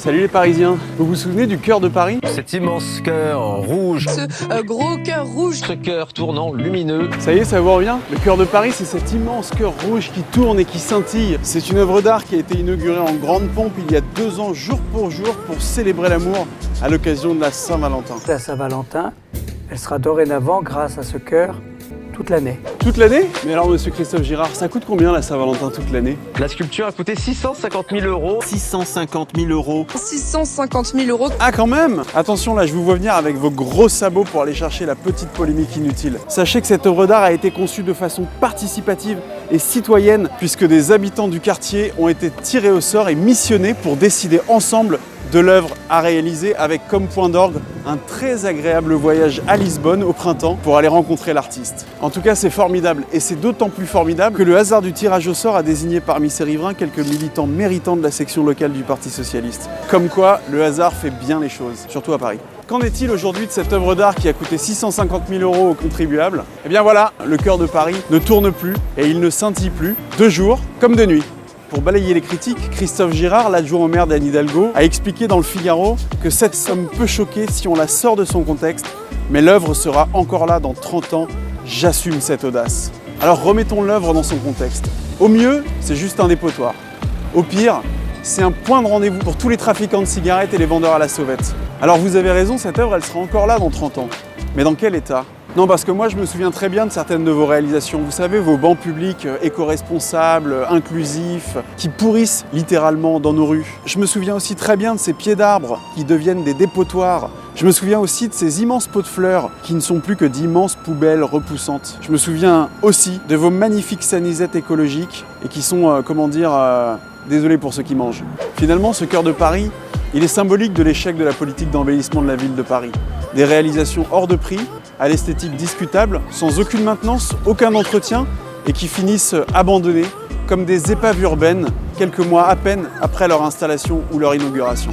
Salut les Parisiens, vous vous souvenez du cœur de Paris? Cet immense cœur rouge, Ce gros cœur rouge. ce cœur tournant lumineux. Ça y est, ça vous revient? Le cœur de Paris, c'est cet immense cœur rouge qui tourne et qui scintille. C'est une œuvre d'art qui a été inaugurée en grande pompe il y a 2 ans, jour pour célébrer l'amour à l'occasion de la Saint-Valentin. La Saint-Valentin, elle sera dorénavant, grâce à ce cœur, toute l'année. Toute l'année? Mais alors, monsieur Christophe Girard, ça coûte combien la Saint-Valentin toute l'année? La sculpture a coûté 650 000 euros. 650 000 euros. 650 000 euros. Ah quand même! Attention, là je vous vois venir avec vos gros sabots pour aller chercher la petite polémique inutile. Sachez que cette œuvre d'art a été conçue de façon participative et citoyenne puisque des habitants du quartier ont été tirés au sort et missionnés pour décider ensemble de l'œuvre à réaliser avec comme point d'orgue un très agréable voyage à Lisbonne au printemps pour aller rencontrer l'artiste. En tout cas, c'est formidable et c'est d'autant plus formidable que le hasard du tirage au sort a désigné parmi ses riverains quelques militants méritants de la section locale du Parti Socialiste. Comme quoi, le hasard fait bien les choses, surtout à Paris. Qu'en est-il aujourd'hui de cette œuvre d'art qui a coûté 650 000 euros aux contribuables? Eh bien voilà, le cœur de Paris ne tourne plus et il ne scintille plus, de jour comme de nuit. Pour balayer les critiques, Christophe Girard, l'adjoint au maire d'Anne Hidalgo, a expliqué dans le Figaro que cette somme peut choquer si on la sort de son contexte, mais l'œuvre sera encore là dans 30 ans. J'assume cette audace. Alors remettons l'œuvre dans son contexte. Au mieux, c'est juste un dépotoir. Au pire, c'est un point de rendez-vous pour tous les trafiquants de cigarettes et les vendeurs à la sauvette. Alors vous avez raison, cette œuvre, elle sera encore là dans 30 ans. Mais dans quel état ? Non, parce que moi je me souviens très bien de certaines de vos réalisations. Vous savez, vos bancs publics éco-responsables, inclusifs, qui pourrissent littéralement dans nos rues. Je me souviens aussi très bien de ces pieds d'arbres qui deviennent des dépotoirs. Je me souviens aussi de ces immenses pots de fleurs qui ne sont plus que d'immenses poubelles repoussantes. Je me souviens aussi de vos magnifiques sanisettes écologiques et qui sont, désolé pour ceux qui mangent. Finalement, ce cœur de Paris, il est symbolique de l'échec de la politique d'embellissement de la ville de Paris. Des réalisations hors de prix, à l'esthétique discutable, sans aucune maintenance, aucun entretien, et qui finissent abandonnées comme des épaves urbaines quelques mois à peine après leur installation ou leur inauguration.